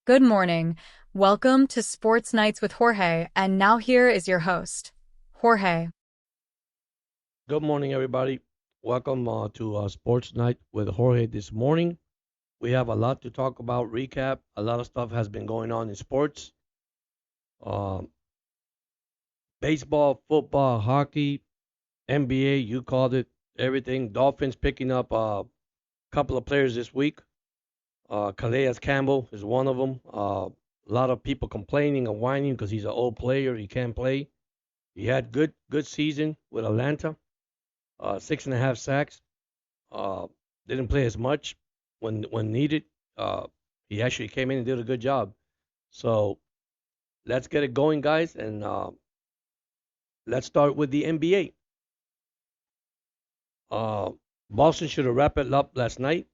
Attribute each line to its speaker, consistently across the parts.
Speaker 1: Good morning. Welcome to Sports Nights with Jorge, and now here is your host, Jorge.
Speaker 2: Good morning, everybody. Welcome to Sports Night with Jorge this morning. We have a lot to talk about, recap. A lot of stuff has been going on in sports. Um, Baseball, football, hockey, NBA, you called it, everything. Dolphins picking up a couple of players this week. Calais Campbell is one of them. A lot of people complaining and whining because he's an old player. He can't play. He had good season with Atlanta. 6.5 sacks. Uh, didn't play as much when needed. Uh, he actually came in and did a good job. So let's get it going, guys, and let's start with the NBA. Uh, Boston should have wrapped it up last night.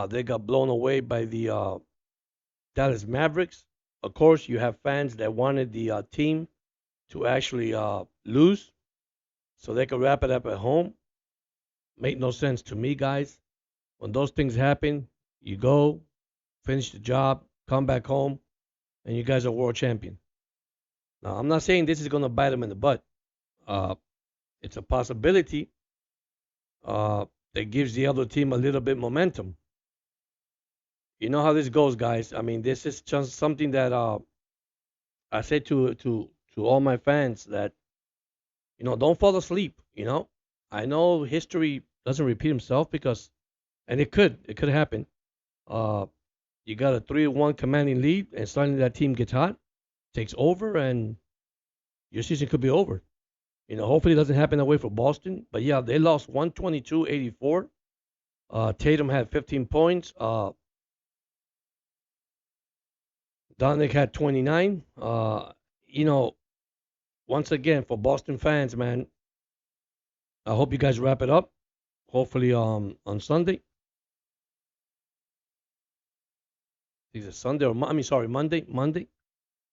Speaker 2: They got blown away by the Dallas Mavericks. Of course, you have fans that wanted the team to actually lose so they could wrap it up at home. Make no sense to me, guys. When those things happen, you go, finish the job, come back home, and you guys are world champion. Now, I'm not saying this is going to bite them in the butt. Uh, it's a possibility uh, that gives the other team a little bit momentum. You know how this goes, guys. I mean, this is just something that I say to all my fans that don't fall asleep. I know history doesn't repeat itself because, and it could happen. Uh, you got a 3-1 commanding lead, and suddenly that team gets hot, takes over, and your season could be over. Hopefully it doesn't happen that way for Boston. But yeah, they lost 122-84. Tatum had 15 points. Doncic had 29. You know, Once again, for Boston fans, man, I hope you guys wrap it up. Hopefully on Sunday. Is it Sunday or I mean, sorry, Monday. Monday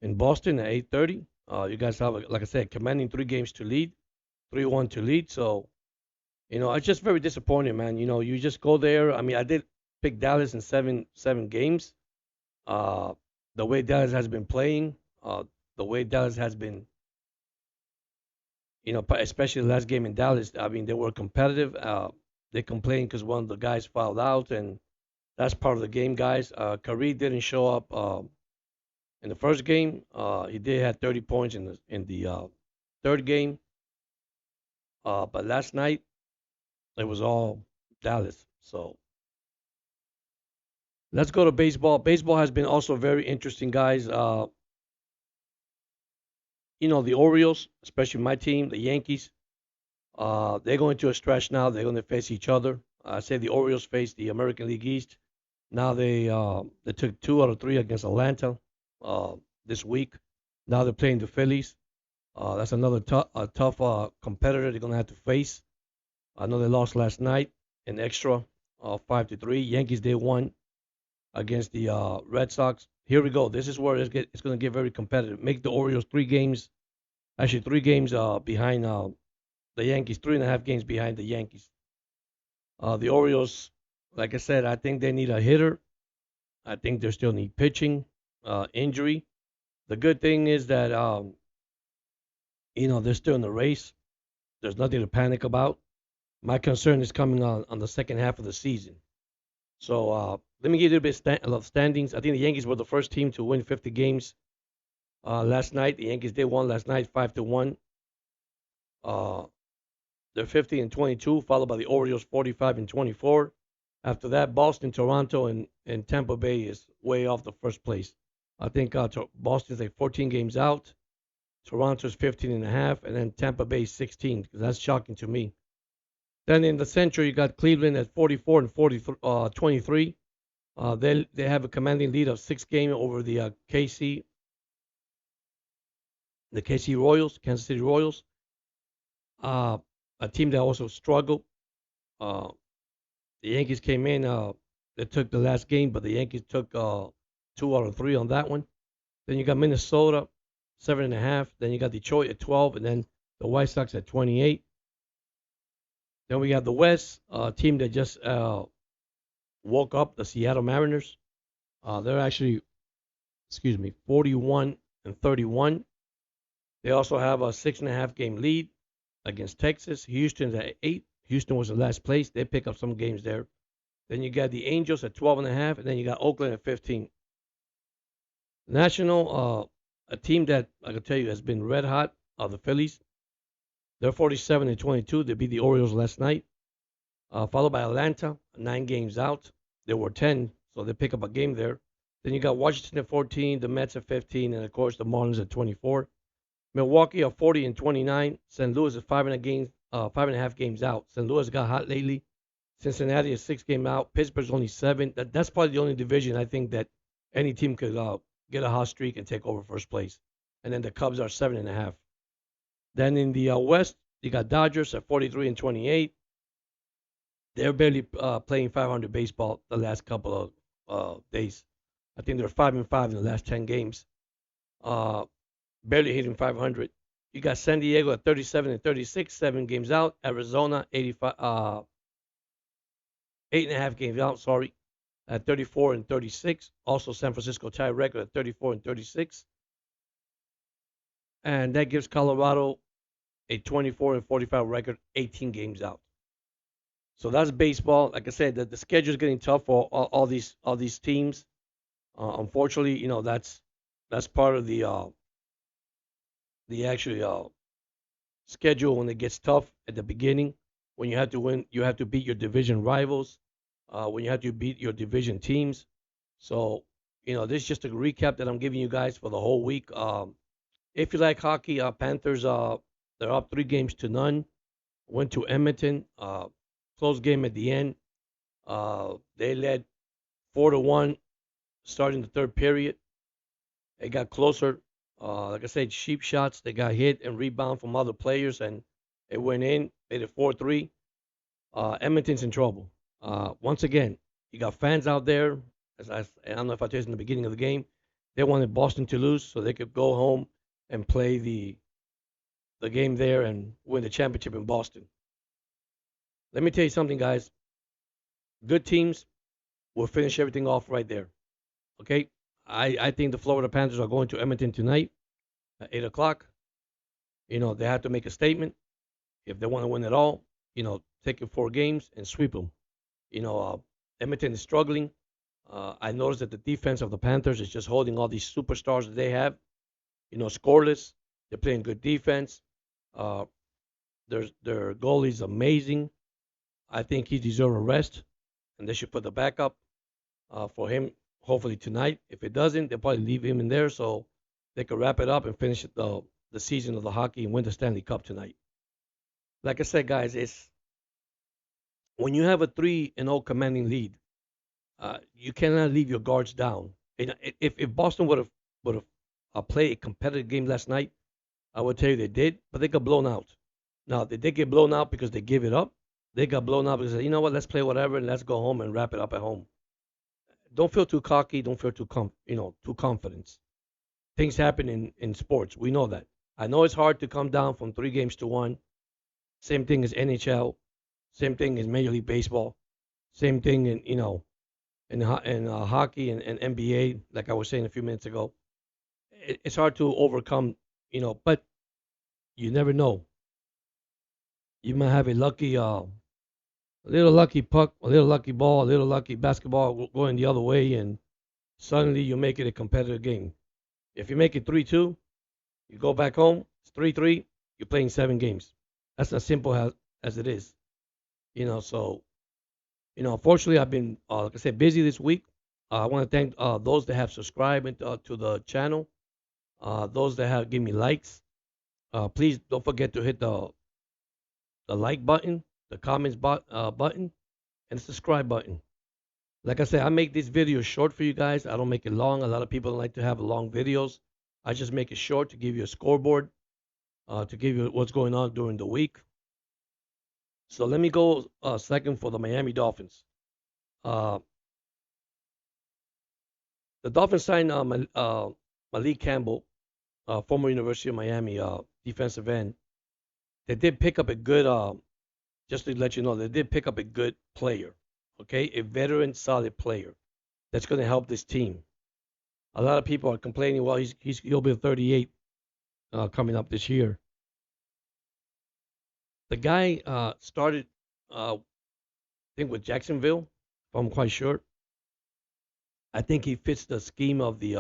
Speaker 2: in Boston at 8:30. You guys have, like I said, commanding 3 games to lead, 3-1 to lead. So it's just very disappointing, man. You just go there. I mean, I did pick Dallas in seven games. Uh, the way Dallas has been playing, the way Dallas has been, especially the last game in Dallas. I mean, they were competitive. They complained because one of the guys fouled out, and that's part of the game, guys. Curry didn't show up in the first game. He did have 30 points in the third game. But last night it was all Dallas. So let's go to baseball. Baseball has been also very interesting, guys. The Orioles, especially my team, the Yankees, they're going to a stretch now. They're going to face each other. I said the Orioles faced the American League East. Now they took 2 out of 3 against Atlanta uh, this week. Now they're playing the Phillies. That's another tough competitor they're going to have to face. I know they lost last night in extra, 5-3. Yankees they won against the Red Sox. Here we go. This is where it's going to get very competitive. Make the Orioles 3 games, actually 3 games behind the Yankees, 3.5 games behind the Yankees. The Orioles, like I said, I think they need a hitter. I think they still need pitching, injury. The good thing is that they're still in the race. There's nothing to panic about. My concern is coming on the second half of the season. So let me give you a little bit of standings. I think the Yankees were the first team to win 50 games last night. The Yankees did won last night 5-1. Uh, they're 50 and 22, followed by the Orioles 45 and 24. After that, Boston, Toronto, and Tampa Bay is way off the first place. I think Boston's like 14 games out. Toronto's 15 and a half, and then Tampa Bay 16. That's shocking to me. Then in the Central, you got Cleveland at 44 and 23. They have a commanding lead of 6 games over the KC Royals, Kansas City Royals, uh, a team that also struggled. Uh, the Yankees came in. They took the last game, but the Yankees took 2 out of 3 on that one. Then you got Minnesota, 7.5. Then you got Detroit at 12, and then the White Sox at 28. Then we got the West team that just woke up, the Seattle Mariners. They're actually 41 and 31. They also have a 6.5 game lead against Texas. Houston's at 8. Houston was in last place. They pick up some games there. Then you got the Angels at 12.5, and then you got Oakland at 15. National, a team that I can tell you has been red hot, are the Phillies. They're 47 and 22. They beat the Orioles last night. Followed by Atlanta, 9 games out. They were 10, so they pick up a game there. Then you got Washington at 14, the Mets at 15, and of course the Marlins at 24. Milwaukee are 40 and 29. St. Louis is 5.5 games out. St. Louis got hot lately. Cincinnati is 6 game out. Pittsburgh's only 7. That's probably the only division I think that any team could get a hot streak and take over first place. And then the Cubs are 7.5. Then in the West, you got Dodgers at 43 and 28. They're barely playing 500 baseball the last couple of days. I think they're 5-5 in the last 10 games. Barely hitting 500. You got San Diego at 37 and 36, 7 games out. Arizona 8.5 games out. Sorry, at 34 and 36. Also, San Francisco tie record at 34 and 36, and that gives Colorado a 24 and 45 record, 18 games out. So that's baseball. Like I said, the schedule is getting tough for all these teams. Unfortunately, that's part of the actual schedule when it gets tough at the beginning. When you have to win, you have to beat your division rivals. When you have to beat your division teams. So this is just a recap that I'm giving you guys for the whole week. If you like hockey, Panthers they're up 3 games to none. Went to Edmonton. Close game at the end. They led 4-1 starting the third period. It got closer. Like I said, cheap shots. They got hit and rebound from other players, and it went in. Made it 4-3. Edmonton's in trouble. Once again, you got fans out there. I don't know if I told you in the beginning of the game, they wanted Boston to lose so they could go home and play the game there and win the championship in Boston. Let me tell you something, guys. Good teams will finish everything off right there. Okay? I think the Florida Panthers are going to Edmonton tonight at 8 o'clock. They have to make a statement. If they want to win it all, take it 4 games and sweep them. Edmonton is struggling. I noticed that the defense of the Panthers is just holding all these superstars that they have, scoreless. They're playing good defense. Their goalie is amazing. I think he deserves a rest, and they should put the backup for him hopefully tonight. If it doesn't, they'll probably leave him in there so they can wrap it up and finish the season of the hockey and win the Stanley Cup tonight. Like I said, guys, it's when you have a 3-0 commanding lead, you cannot leave your guards down. If Boston would have played a competitive game last night, I would tell you they did, but they got blown out. Now they did get blown out because they give it up. They got blown out because they said, you know what, let's play whatever and let's go home and wrap it up at home. Don't feel too cocky. Don't feel too confident. Things happen in sports. We know that. I know it's hard to come down from 3 games to 1. Same thing as NHL. Same thing as Major League Baseball. Same thing in hockey and NBA. Like I was saying a few minutes ago, it's hard to overcome. But you never know. You might have a little lucky puck, a little lucky ball, a little lucky basketball going the other way, and suddenly you make it a competitive game. If you make it 3-2, you go back home. It's 3-3. You're playing 7 games. That's as simple as it is. So unfortunately, I've been, like I said, busy this week. I want to thank those that have subscribed to the channel, those that have given me likes. Please don't forget to hit the like button, the comments button, and the subscribe button. Like I said, I make these videos short for you guys. I don't make it long. A lot of people like to have long videos. I just make it short to give you a scoreboard, to give you what's going on during the week. So let me go second for the Miami Dolphins. The Dolphins signed Malik Campbell, former University of Miami defensive end. They did pick up a good, just to let you know, they did pick up a good player, okay? A veteran, solid player that's going to help this team. A lot of people are complaining. Well, he'll be 38 coming up this year. The guy started, I think, with Jacksonville. If I'm quite sure. I think he fits the scheme of the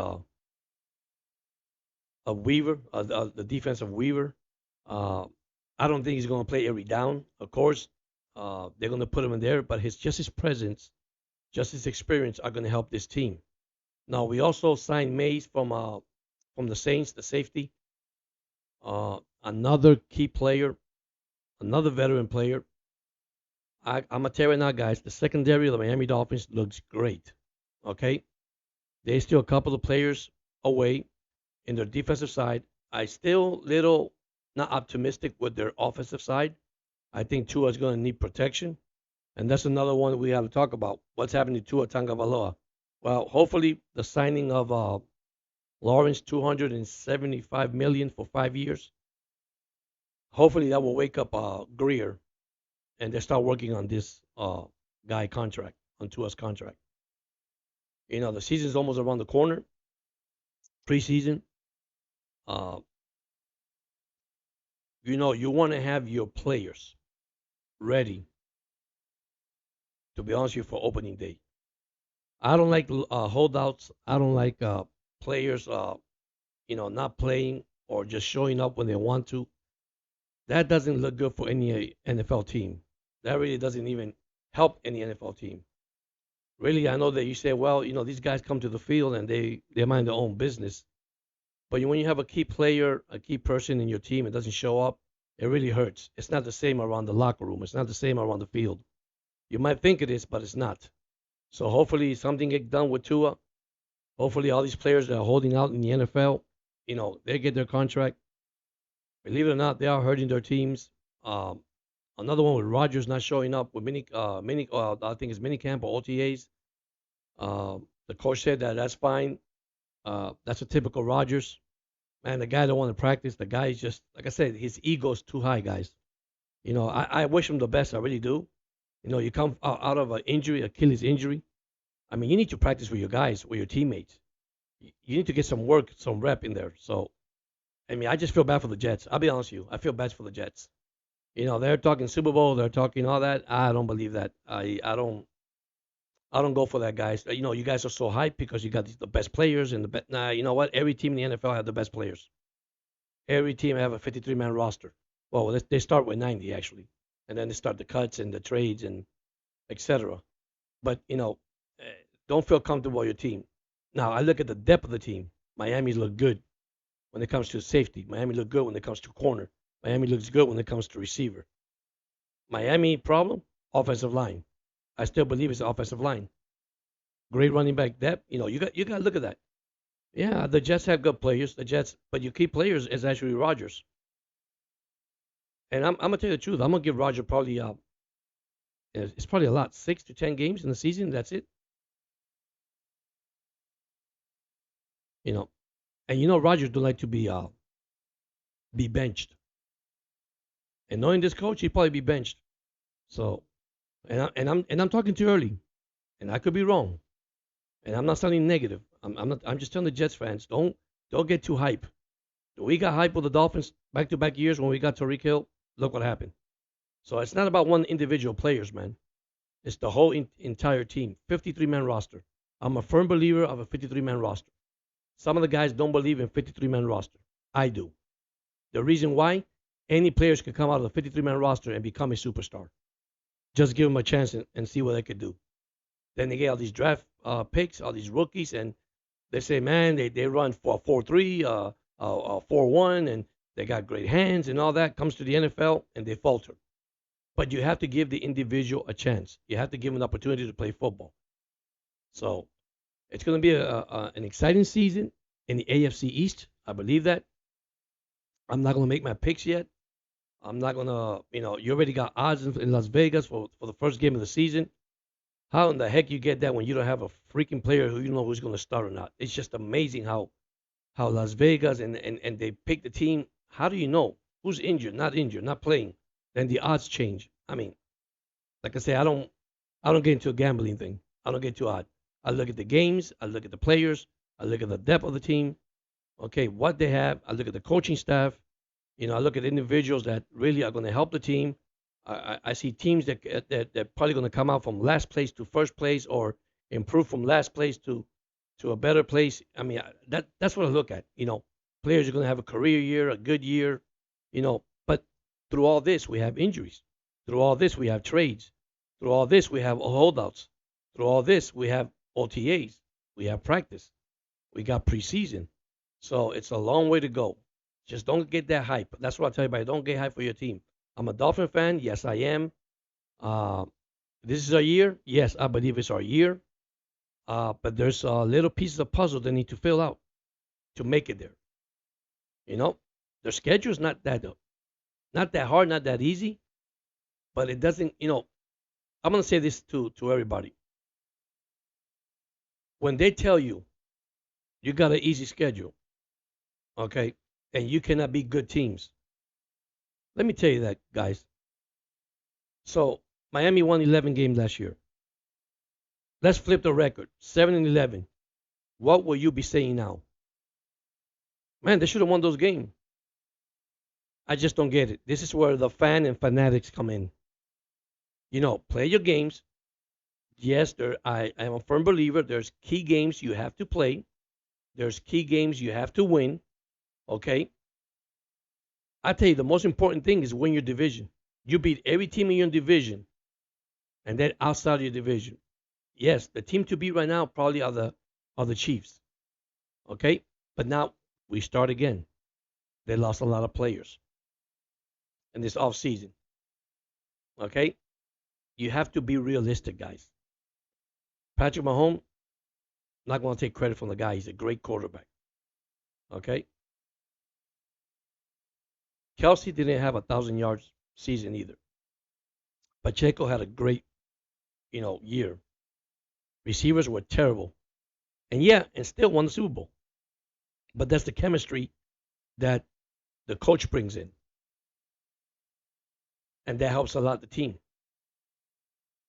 Speaker 2: of Weaver, the defense of Weaver. Uh, I don't think he's going to play every down. Of course, they're going to put him in there, but his presence, just his experience, are going to help this team. Now we also signed Mays from the Saints, the safety, another key player, another veteran player. I'm gonna tell you right now, guys, the secondary of the Miami Dolphins looks great. Okay, they still a couple of players away in their defensive side. I still little not optimistic with their offensive side. I think Tua is going to need protection, and that's another one we have to talk about. What's happening to Tua Tagovailoa? Well, hopefully the signing of Lawrence, 275 million for 5 years. Hopefully that will wake up Greer, and they start working on this guy contract, on Tua's contract. You know, the season's almost around the corner. Preseason. Uh, you know, you want to have your players ready, to be honest with you, for opening day. I don't like holdouts. I don't like players, not playing or just showing up when they want to. That doesn't look good for any NFL team. That really doesn't even help any NFL team. Really, I know that you say, well, these guys come to the field and they mind their own business. But when you have a key player, a key person in your team, it doesn't show up, it really hurts. It's not the same around the locker room. It's not the same around the field. You might think it is, but it's not. So hopefully something get done with Tua. Hopefully all these players that are holding out in the NFL, they get their contract. Believe it or not, they are hurting their teams. Another one with Rodgers not showing up with I think it's mini camp or OTAs. The coach said that that's fine. That's a typical Rodgers. Man, the guy don't want to practice. The guy is just, like I said, his ego's too high, guys. I wish him the best. I really do. You come out of an injury, Achilles injury. I mean, you need to practice with your guys, with your teammates. You need to get some work, some rep in there. So, I mean, I just feel bad for the Jets. I'll be honest with you. I feel bad for the Jets. They're talking Super Bowl. They're talking all that. I don't believe that. I don't go for that, guys. You guys are so hyped because you got the best players and the best. Nah, you know what? Every team in the NFL have the best players. Every team have a 53-man roster. Well, they start with 90 actually, and then they start the cuts and the trades and etc. But don't feel comfortable with your team. Now I look at the depth of the team. Miami look good when it comes to safety. Miami look good when it comes to corner. Miami looks good when it comes to receiver. Miami problem, offensive line. I still believe it's the offensive line. Great running back depth. You got to look at that. Yeah, the Jets have good players. The Jets, but your key players is actually Rodgers. And I'm gonna tell you the truth. I'm gonna give Rodgers probably it's probably a lot, 6 to 10 games in the season. That's it. You know, and Rodgers don't like to be benched. And knowing this coach, he'd probably be benched. So, and I'm talking too early, and I could be wrong, and I'm not sounding negative. I'm not. I'm just telling the Jets fans, don't get too hype. We got hype with the Dolphins back-to-back years when we got Tariq Hill. Look what happened. So it's not about one individual players, man. It's the whole entire team. 53-man roster. I'm a firm believer of a 53-man roster. Some of the guys don't believe in 53-man roster. I do. The reason why, any players can come out of the 53-man roster and become a superstar. Just give them a chance and see what they could do. Then they get all these draft picks, all these rookies, and they say, man, they run for 4-3, 4-1, and they got great hands and all that. Comes to the NFL and they falter. But you have to give the individual a chance. You have to give them an opportunity to play football. So it's going to be an exciting season in the AFC East. I believe that. I'm not going to make my picks yet. I'm not going to, you already got odds in Las Vegas for the first game of the season. How in the heck you get that when you don't have a freaking player who you know who's going to start or not? It's just amazing how Las Vegas and they pick the team. How do you know who's injured, not playing? Then the odds change. I mean, like I say, I don't get into a gambling thing. I don't get too odd. I look at the games. I look at the players. I look at the depth of the team. Okay, what they have. I look at the coaching staff. I look at individuals that really are going to help the team. I see teams that probably going to come out from last place to first place or improve from last place to a better place. I mean, that's what I look at. Players are going to have a career year, a good year. But through all this, we have injuries. Through all this, we have trades. Through all this, we have holdouts. Through all this, we have OTAs. We have practice. We got preseason. So it's a long way to go. Just don't get that hype. That's what I tell everybody. Don't get hype for your team. I'm a Dolphin fan. Yes, I am. Uh, this is our year. Yes, I believe it's our year. But there's little pieces of puzzle they need to fill out to make it there. You know, their schedule's not that hard, not that easy. But it doesn't. I'm gonna say this to everybody. When they tell you you got an easy schedule, okay, and you cannot beat good teams, let me tell you that, guys. So Miami won 11 games last year. Let's flip the record, 7-11. What will you be saying now? Man, they should have won those games. I just don't get it. This is where the fan and fanatics come in. Play your games. Yes, I am a firm believer. There's key games you have to play. There's key games you have to win. Okay. I tell you, the most important thing is win your division. You beat every team in your division, and then outside of your division. Yes, the team to beat right now probably are the Chiefs. Okay, but now we start again. They lost a lot of players in this offseason. Okay, you have to be realistic, guys. Patrick Mahomes, not going to take credit from the guy. He's a great quarterback. Okay, Kelsey didn't have 1,000 yards season either. Pacheco had a great, year. Receivers were terrible, and still won the Super Bowl. But that's the chemistry that the coach brings in, and that helps a lot the team.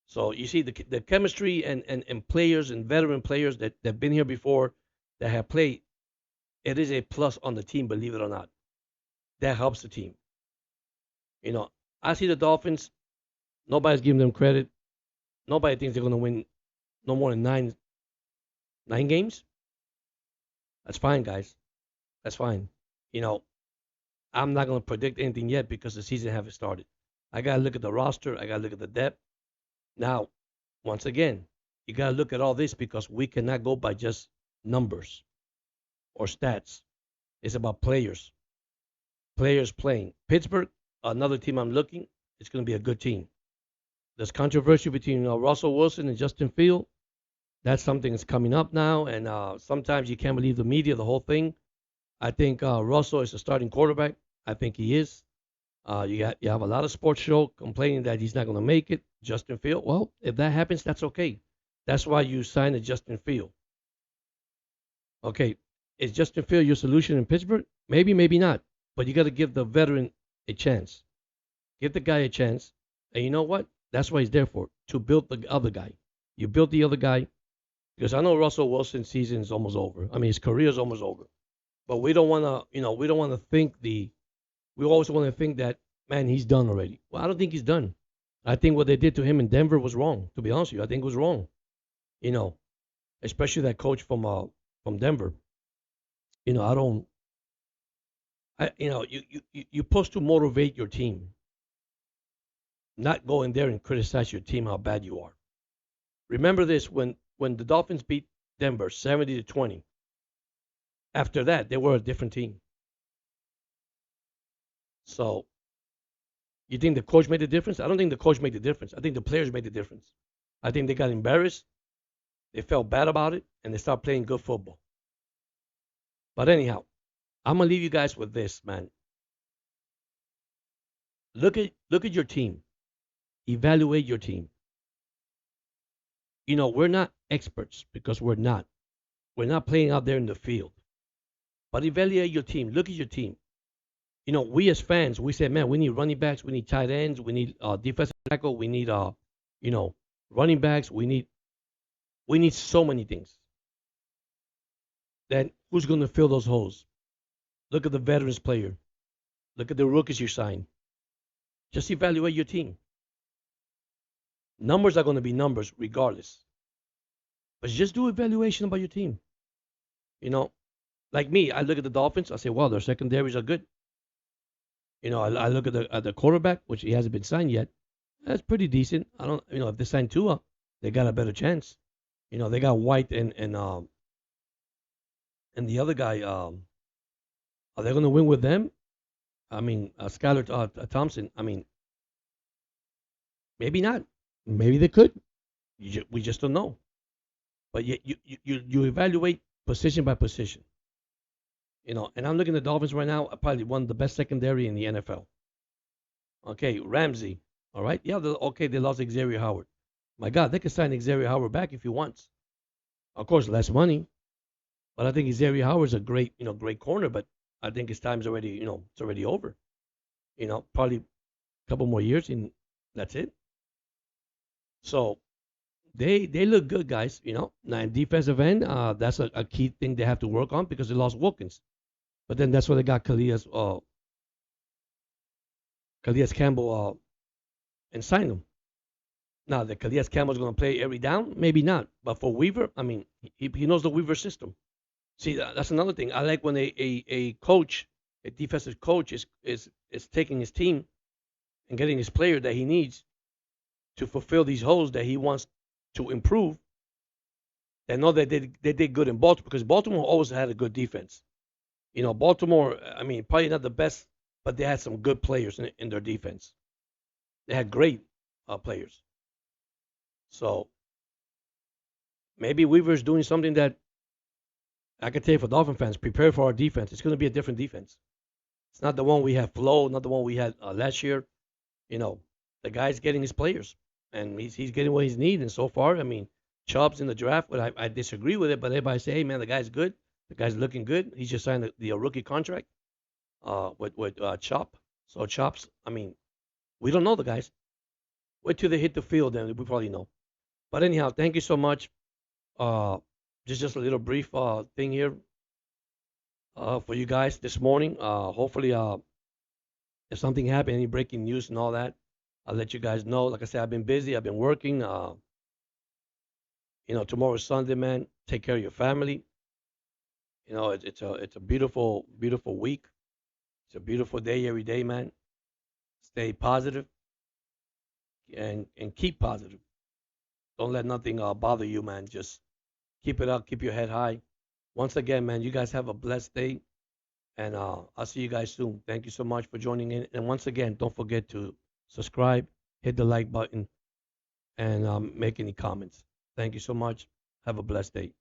Speaker 2: So you see the chemistry and players and veteran players that have been here before that have played, it is a plus on the team, believe it or not. That helps the team. You know, I see the Dolphins. Nobody's giving them credit. Nobody thinks they're going to win no more than nine games. That's fine, guys. That's fine. You know, I'm not going to predict anything yet because the season haven't started. I got to look at the roster. I got to look at the depth. Now, once again, you got to look at all this because we cannot go by just numbers or stats. It's about players. Players playing. Pittsburgh, another team I'm looking. It's going to be a good team. There's controversy between Russell Wilson and Justin Field. That's something that's coming up now, and sometimes you can't believe the media, the whole thing. I think Russell is a starting quarterback. I think he is. You have a lot of sports show complaining that he's not going to make it. Justin Field, well, if that happens, that's okay. That's why you signed a Justin Field. Okay, is Justin Field your solution in Pittsburgh? Maybe, maybe not. But you got to give the veteran a chance. Give the guy a chance. And you know what? That's what he's there for, to build the other guy. You build the other guy because I know Russell Wilson's season is almost over. I mean, his career is almost over. But we don't want to, we don't want to we always want to think that, man, he's done already. Well, I don't think he's done. I think what they did to him in Denver was wrong, to be honest with you. I think it was wrong, especially that coach from Denver. I don't, you're supposed to motivate your team, not go in there and criticize your team how bad you are. Remember this, when the Dolphins beat Denver 70-20, after that, they were a different team. So, you think the coach made the difference? I don't think the coach made the difference. I think the players made the difference. I think they got embarrassed. They felt bad about it, and they started playing good football. But anyhow, I'm gonna leave you guys with this, man. Look at your team. Evaluate your team. We're not experts because we're not. We're not playing out there in the field. But evaluate your team. Look at your team. We as fans, we say, man, we need running backs, we need tight ends, we need defensive tackle, we need running backs, we need so many things. then who's going to fill those holes? Look at the veterans player. Look at the rookies you sign. Just evaluate your team. Numbers are going to be numbers regardless. But just do evaluation about your team. You know, like me, I look at the Dolphins. I say, well, their secondaries are good. I look at the quarterback, which he hasn't been signed yet. That's pretty decent. I don't, if they sign Tua, they got a better chance. They got White and the other guy. Are they going to win with them? I mean, Skylar Thompson. I mean, maybe not. Maybe they could. We just don't know. But you evaluate position by position. And I'm looking at the Dolphins right now. Probably one of the best secondary in the NFL. Okay, Ramsey. All right. Yeah. Okay. They lost Xavier Howard. My God, they could sign Xavier Howard back if he wants. Of course, less money. But I think Xavier Howard's a great corner. But I think his time's already, it's already over. Probably a couple more years and that's it. So they look good, guys. Now in defensive end, that's a key thing they have to work on because they lost Wilkins. But then that's why they got Calais Campbell and signed him. Now the Calais Campbell's going to play every down, maybe not. But for Weaver, I mean, he knows the Weaver system. See, that's another thing. I like when a coach, a defensive coach, is taking his team and getting his player that he needs to fulfill these holes that he wants to improve. They know that they did good in Baltimore because Baltimore always had a good defense. Baltimore, I mean, probably not the best, but they had some good players in their defense. They had great players. So maybe Weaver's doing something that I can tell you for Dolphin fans, prepare for our defense. It's going to be a different defense. It's not the one we had Flo, not the one we had last year. The guy's getting his players, and he's getting what he's needing. And so far, I mean, Chubb's in the draft, but I disagree with it. But everybody say, hey, man, the guy's good. The guy's looking good. He just signed the rookie contract with Chop. So Chops, I mean, we don't know the guys. Wait till they hit the field, then we probably know. But anyhow, thank you so much. Uh, just a little brief thing here for you guys this morning. Hopefully, if something happened, any breaking news and all that, I'll let you guys know. Like I said, I've been busy. I've been working. Tomorrow's Sunday, man. Take care of your family. It's a beautiful, beautiful week. It's a beautiful day every day, man. Stay positive and keep positive. Don't let nothing bother you, man. Just keep it up. Keep your head high. Once again, man, you guys have a blessed day, and I'll see you guys soon. Thank you so much for joining in. And once again, don't forget to subscribe, hit the like button, and make any comments. Thank you so much. Have a blessed day.